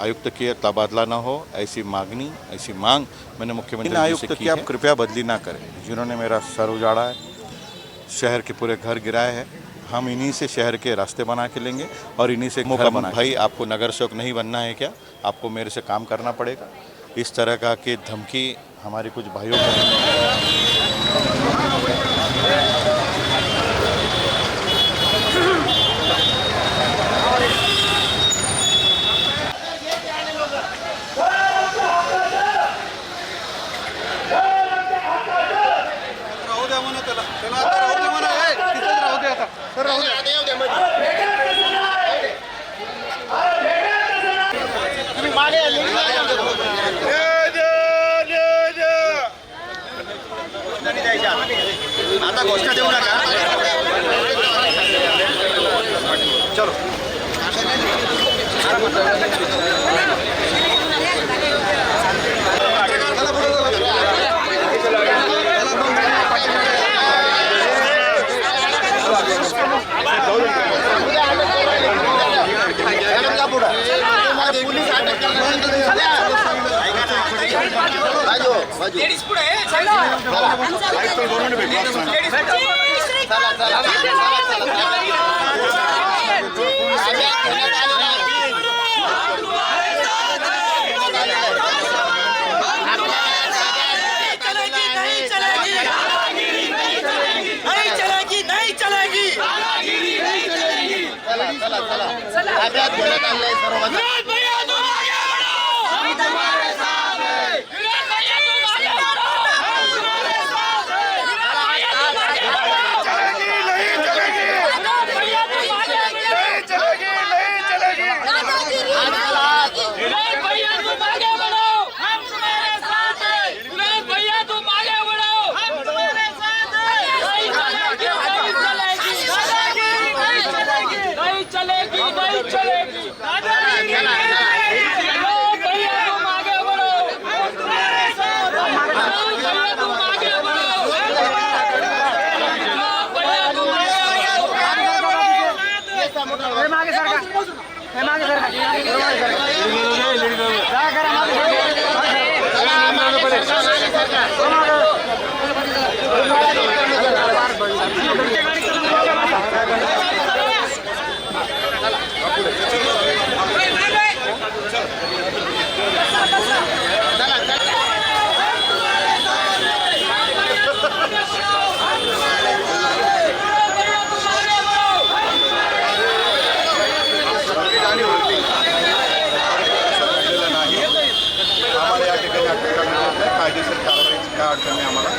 आयुक्त के तबादला न हो, ऐसी मांग मैंने मुख्यमंत्री जी से की है। आप कृपया बदली ना करें, जिन्होंने मेरा सर उजाड़ा है, शहर के पूरे घर गिराए हैं। हम इन्हीं से शहर के रास्ते बना के लेंगे और इन्हीं से मौका बना। भाई आपको नगर सेवक नहीं बनना है क्या? आपको मेरे से काम करना पड़ेगा। इस तरह का कि धमकी हमारे कुछ भाइयों को आता घोषणा देऊ नका. चलो लेडीज पुढे कायदेशीर कारवाईची काय अडचण नाही आम्हाला.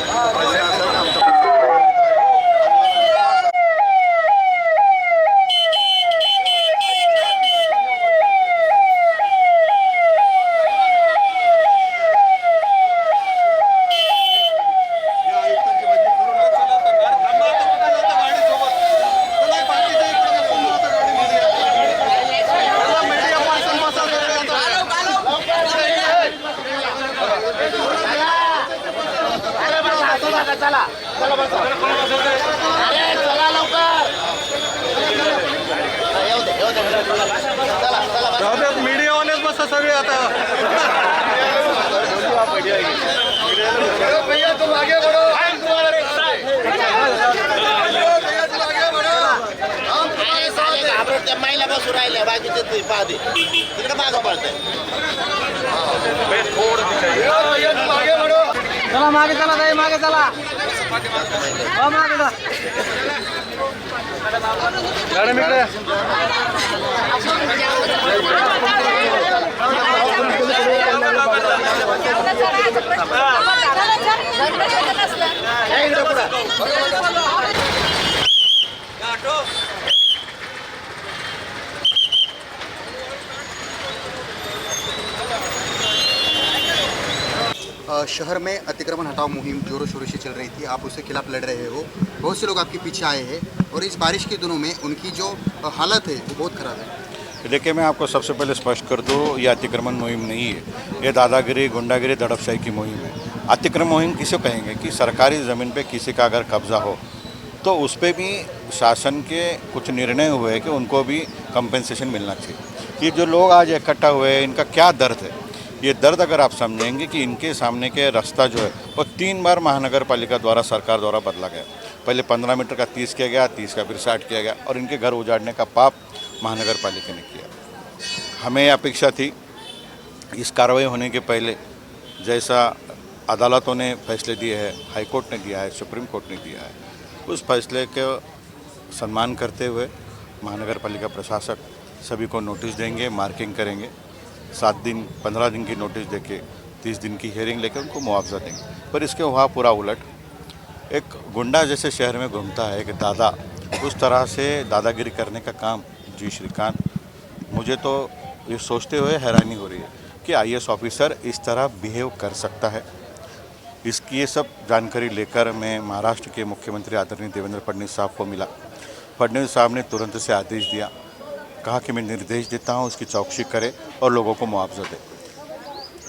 मीडियावालेच बस सगळे आता भैया तुम आगे बढ़ो. आपण त्या महिला बसू राहिल्या बाकीचे ते पाहते तिकडे मागं पडतंय. चला मागे चला ताई मागे चला हो मागे जा मॅडम इकडे शहर में अतिक्रमण हटाओ मुहिम जोरों शोरों से चल रही थी, आप उसके खिलाफ लड़ रहे हो, बहुत से लोग आपके पीछे आए हैं और इस बारिश के दिनों में उनकी जो हालत है वो बहुत ख़राब है। देखिए, मैं आपको सबसे पहले स्पष्ट कर दूँ, ये अतिक्रमण मुहिम नहीं है, ये दादागिरी गुंडागिरी दड़पशाही की मुहिम है। अतिक्रमण मुहिम किसे कहेंगे कि सरकारी ज़मीन पे किसी का अगर कब्ज़ा हो तो उस पर भी शासन के कुछ निर्णय हुए कि उनको भी कंपेंसेशन मिलना चाहिए। ये जो लोग आज इकट्ठा हुए हैं इनका क्या दर्द है, ये दर्द अगर आप समझेंगे कि इनके सामने के रास्ता जो है वो 3 बार महानगर पालिका द्वारा, सरकार द्वारा बदला गया। पहले 15 मीटर का 30 किया गया, 30 का फिर 60 किया गया और इनके घर उजाड़ने का पाप महानगर पालिका ने किया। हमें अपेक्षा थी इस कार्रवाई होने के पहले, जैसा अदालतों ने फैसले दिए हैं, हाई कोर्ट ने दिया है, सुप्रीम कोर्ट ने दिया है, उस फैसले के सम्मान करते हुए महानगर पालिका प्रशासक सभी को नोटिस देंगे, मार्किंग करेंगे, 7 दिन 15 दिन की नोटिस देके 30 दिन की हियरिंग लेकर उनको मुआवजा देंगे। पर इसके हुआ पूरा उलट, एक गुंडा जैसे शहर में घूमता है कि दादा, उस तरह से दादागिरी करने का काम जी श्रीकांत, मुझे तो ये सोचते हुए हैरानी हो रही है कि IAS ऑफिसर इस तरह बिहेव कर सकता है। इसकी ये सब जानकारी लेकर मैं महाराष्ट्र के मुख्यमंत्री आदरणीय देवेंद्र फडणवीस साहब को मिला। फडणवीस साहब ने तुरंत से आदेश दिया, कहा कि मैं निर्देश देता हूँ उसकी चौकसी करे और लोगों को मुआवजा दे।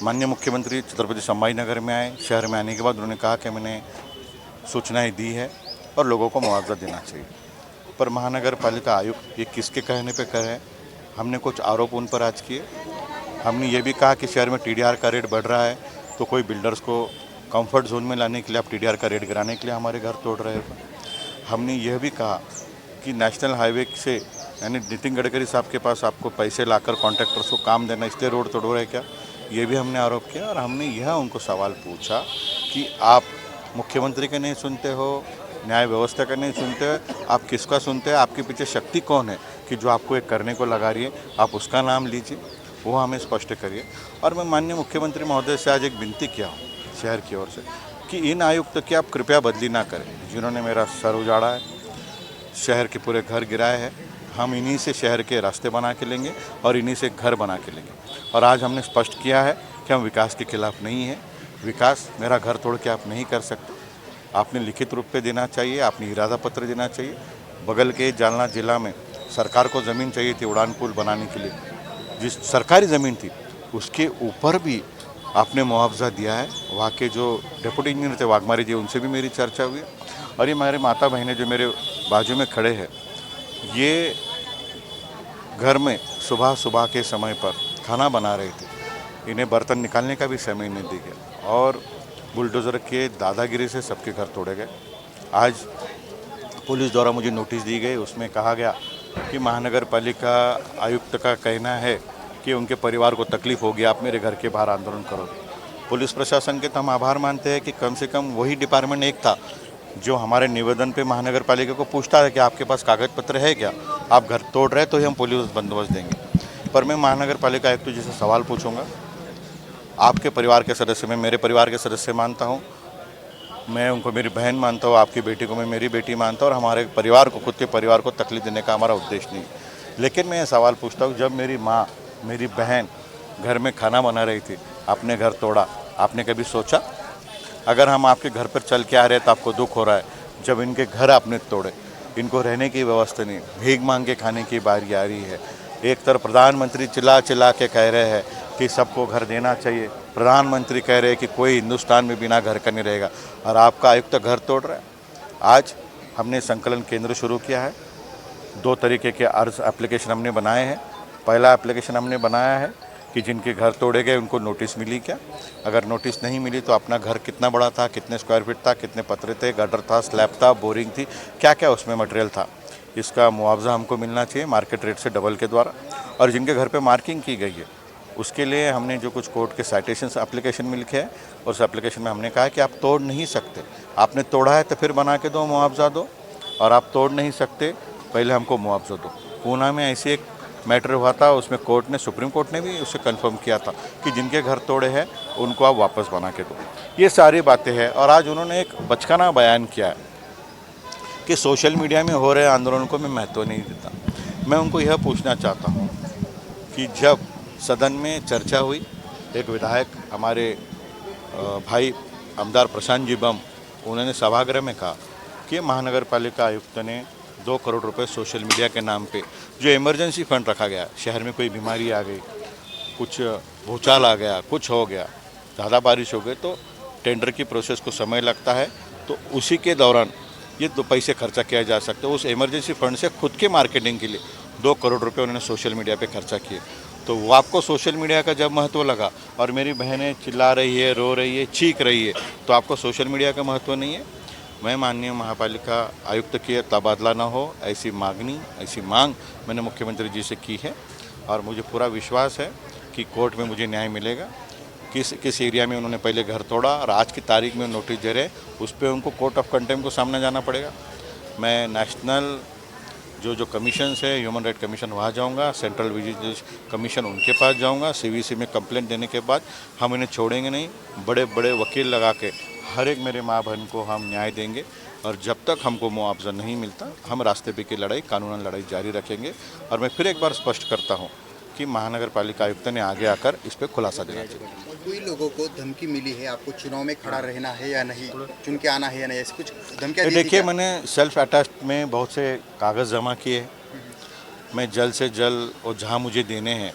माननीय मुख्यमंत्री छत्रपति संभाजीनगर में आए, शहर में आने के बाद उन्होंने कहा कि मैंने सूचनाएं दी है और लोगों को मुआवजा देना चाहिए। पर महानगर पालिका आयुक्त ये किसके कहने पे कर रहे हैं? हमने कुछ आरोप उन पर आज किए। हमने ये भी कहा कि शहर में TDR का रेट बढ़ रहा है, तो कोई बिल्डर्स को कंफर्ट जोन में लाने के लिए आप TDR का रेट गिराने के लिए हमारे घर तोड़ रहे हैं। हमने यह भी कहा कि नेशनल हाईवे से यानी नितिन गडकरी साहब के पास आपको पैसे लाकर कॉन्ट्रैक्टर्स को काम देना, इसलिए रोड तोड़ रहे क्या? ये भी हमने आरोप किया। और हमने यह उनको सवाल पूछा कि आप मुख्यमंत्री के नहीं सुनते हो, न्याय व्यवस्था का नहीं सुनते हो, आप किसका सुनते हैं? आपके पीछे शक्ति कौन है कि जो आपको एक करने को लगा रही है? आप उसका नाम लीजिए, वो हमें स्पष्ट करिए। और मैं माननीय मुख्यमंत्री महोदय से आज एक विनती किया हूँ शहर की ओर से कि इन आयुक्त की आप कृपया बदली ना करें, जिन्होंने मेरा सर उजाड़ा है, शहर के पूरे घर गिराए हैं। हम इन्हीं से शहर के रास्ते बना के लेंगे और इन्हीं से घर बना के लेंगे। और आज हमने स्पष्ट किया है कि हम विकास के खिलाफ नहीं हैं। विकास मेरा घर तोड़ के आप नहीं कर सकते, आपने लिखित रूप पे देना चाहिए, आपने इरादा पत्र देना चाहिए। बगल के जालना जिला में सरकार को ज़मीन चाहिए थी उड़ान पुल बनाने के लिए, जिस सरकारी ज़मीन थी उसके ऊपर भी आपने मुआवजा दिया है। वहाँ के जो डिप्टी इंजीनियर थे वाघमारी जी, उनसे भी मेरी चर्चा हुई। और ये मेरे माता बहनें जो मेरे बाजू में खड़े हैं, ये घर में सुबह सुबह के समय पर खाना बना रहे थे, इन्हें बर्तन निकालने का भी समय नहीं दिया गया और बुलडोज़र के दादागिरी से सबके घर तोड़े गए। आज पुलिस द्वारा मुझे नोटिस दी गई, उसमें कहा गया कि महानगर पालिका आयुक्त का कहना है कि उनके परिवार को तकलीफ़ होगी, आप मेरे घर के बाहर आंदोलन करो। पुलिस प्रशासन के तो हम आभार मानते हैं कि कम से कम वही डिपार्टमेंट एक था जो हमारे निवेदन पे महानगर पालिका को पूछता है कि आपके पास कागज पत्र है क्या, आप घर तोड़ रहे तो ही हम पुलिस बंदोबस्त देंगे। पर मैं महानगर पालिका आयुक्त जी से सवाल पूछूंगा, आपके परिवार के सदस्य, मैं मेरे परिवार के सदस्य मानता हूँ, मैं उनको मेरी बहन मानता हूँ, आपकी बेटी को मैं मेरी बेटी मानता हूँ और हमारे परिवार को, खुद के परिवार को तकलीफ देने का हमारा उद्देश्य नहीं। लेकिन मैं ये सवाल पूछता हूँ, जब मेरी माँ, मेरी बहन घर में खाना बना रही थी, आपने घर तोड़ा, आपने कभी सोचा? अगर हम आपके घर पर चल के आ रहे हैं तो आपको दुख हो रहा है, जब इनके घर आपने तोड़े, इनको रहने की व्यवस्था नहीं, भीख मांग के खाने की बारी आ रही है। एक तरफ प्रधानमंत्री चिल्ला चिल्ला के कह रहे हैं कि सबको घर देना चाहिए, प्रधानमंत्री कह रहे हैं कि कोई हिंदुस्तान में बिना घर का नहीं रहेगा, और आपका आयुक्त घर तोड़ रहा है। आज हमने संकलन केंद्र शुरू किया है, 2 तरीके के अर्ज एप्लीकेशन हमने बनाए हैं। पहला एप्लीकेशन हमने बनाया है कि जिनके घर तोड़े गए उनको नोटिस मिली क्या, अगर नोटिस नहीं मिली तो अपना घर कितना बड़ा था, कितने स्क्वायर फीट था, कितने पतरे थे, गटर था, स्लैब था, बोरिंग थी, क्या क्या उसमें मटेरियल था, इसका मुआवजा हमको मिलना चाहिए मार्केट रेट से डबल के द्वारा। और जिनके घर पे मार्किंग की गई है उसके लिए हमने जो कुछ कोर्ट के साइटेशंस एप्लीकेशन में लिखे हैं, और उस एप्लीकेशन में हमने कहा है कि आप तोड़ नहीं सकते, आपने तोड़ा है तो फिर बना के दो, मुआवजा दो, और आप तोड़ नहीं सकते पहले हमको मुआवजा दो। पूना में ऐसे एक मैटर हुआ था, उसमें कोर्ट ने, सुप्रीम कोर्ट ने भी उसे कंफर्म किया था कि जिनके घर तोड़े हैं उनको आप वापस बना के दो। ये सारी बातें हैं। और आज उन्होंने एक बचकाना बयान किया है कि सोशल मीडिया में हो रहे आंदोलन को मैं महत्व नहीं देता। मैं उनको यह पूछना चाहता हूँ कि जब सदन में चर्चा हुई, एक विधायक हमारे भाई आमदार प्रशांत जी बम, उन्होंने सभागृह में कहा कि महानगर पालिका आयुक्त ने 2 करोड़ रुपए सोशल मीडिया के नाम पे जो इमरजेंसी फंड रखा गया, शहर में कोई बीमारी आ गई, कुछ भूचाल आ गया, कुछ हो गया, ज़्यादा बारिश हो गई, तो टेंडर की प्रोसेस को समय लगता है, तो उसी के दौरान ये 2 पैसे खर्चा किया जा सकता है। उस इमरजेंसी फंड से खुद के मार्केटिंग के लिए 2 करोड़ रुपए उन्होंने सोशल मीडिया पे खर्चा किए। तो वो आपको सोशल मीडिया का जब महत्व लगा और मेरी बहनें चिल्ला रही है, रो रही है, चीख रही है, तो आपको सोशल मीडिया का महत्व नहीं है। मैं माननीय महापालिका आयुक्त के तबादला ना हो ऐसी ऐसी मांग मैंने मुख्यमंत्री जी से की है और मुझे पूरा विश्वास है कि कोर्ट में मुझे न्याय मिलेगा। किस एरिया में उन्होंने पहले घर तोड़ा और आज की तारीख में नोटिस दे रहे, उस पर उनको कोर्ट ऑफ कंटेम्प्ट को सामने जाना पड़ेगा। मैं नेशनल जो कमीशंस है, ह्यूमन राइट कमीशन, वहाँ जाऊँगा, सेंट्रल विजिलेंस कमीशन उनके पास जाऊँगा। CVC में कंप्लेंट देने के बाद हम इन्हें छोड़ेंगे नहीं, बड़े बड़े वकील लगा के हर एक मेरे माँ बहन को हम न्याय देंगे और जब तक हमको मुआवजा नहीं मिलता हम रास्ते पे की लड़ाई, कानूनन लड़ाई जारी रखेंगे। और मैं फिर एक बार स्पष्ट करता हूँ कि महानगर पालिका आयुक्त ने आगे आकर इस पर खुलासा देना चाहिए। कोई लोगों को धमकी मिली है आपको चुनाव में खड़ा रहना है या नहीं, चुन के आना है या नहीं, ऐसी कुछ धमकियाँ दी थी देखिए, क्या? मैंने सेल्फ अटेस्ट में बहुत से कागज़ जमा किए हैं। मैं जल्द से जल्द और जहाँ मुझे देने हैं,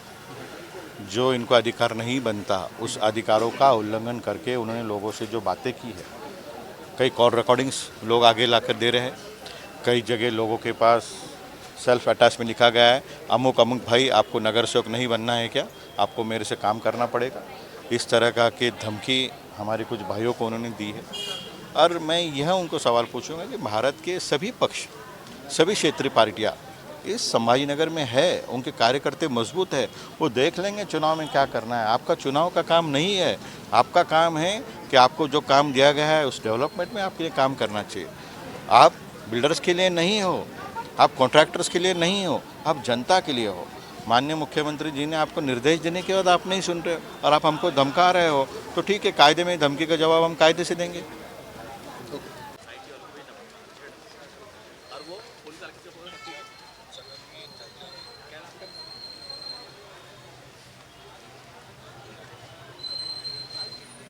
जो इनको अधिकार नहीं बनता उस अधिकारों का उल्लंघन करके उन्होंने लोगों से जो बातें की है, कई कॉल रिकॉर्डिंग्स लोग आगे लाकर दे रहे हैं। कई जगह लोगों के पास सेल्फ अटैच में लिखा गया है, अमुक भाई आपको नगर सेवक नहीं बनना है क्या, आपको मेरे से काम करना पड़ेगा। इस तरह का कि धमकी हमारे कुछ भाइयों को उन्होंने दी है। और मैं यह उनको सवाल पूछूंगा कि भारत के सभी पक्ष, सभी क्षेत्रीय पार्टियाँ इस संभाजी नगर में है, उनके कार्यकर्ता मजबूत है, वो देख लेंगे चुनाव में क्या करना है। आपका चुनाव का काम नहीं है, आपका काम है कि आपको जो काम दिया गया है उस डेवलपमेंट में आपके लिए काम करना चाहिए। आप बिल्डर्स के लिए नहीं हो, आप कॉन्ट्रैक्टर्स के लिए नहीं हो, आप जनता के लिए हो। माननीय मुख्यमंत्री जी ने आपको निर्देश देने के बाद आप नहीं सुन रहे हो और आप हमको धमका रहे हो, तो ठीक है, कायदे में धमकी का जवाब हम कायदे से देंगे।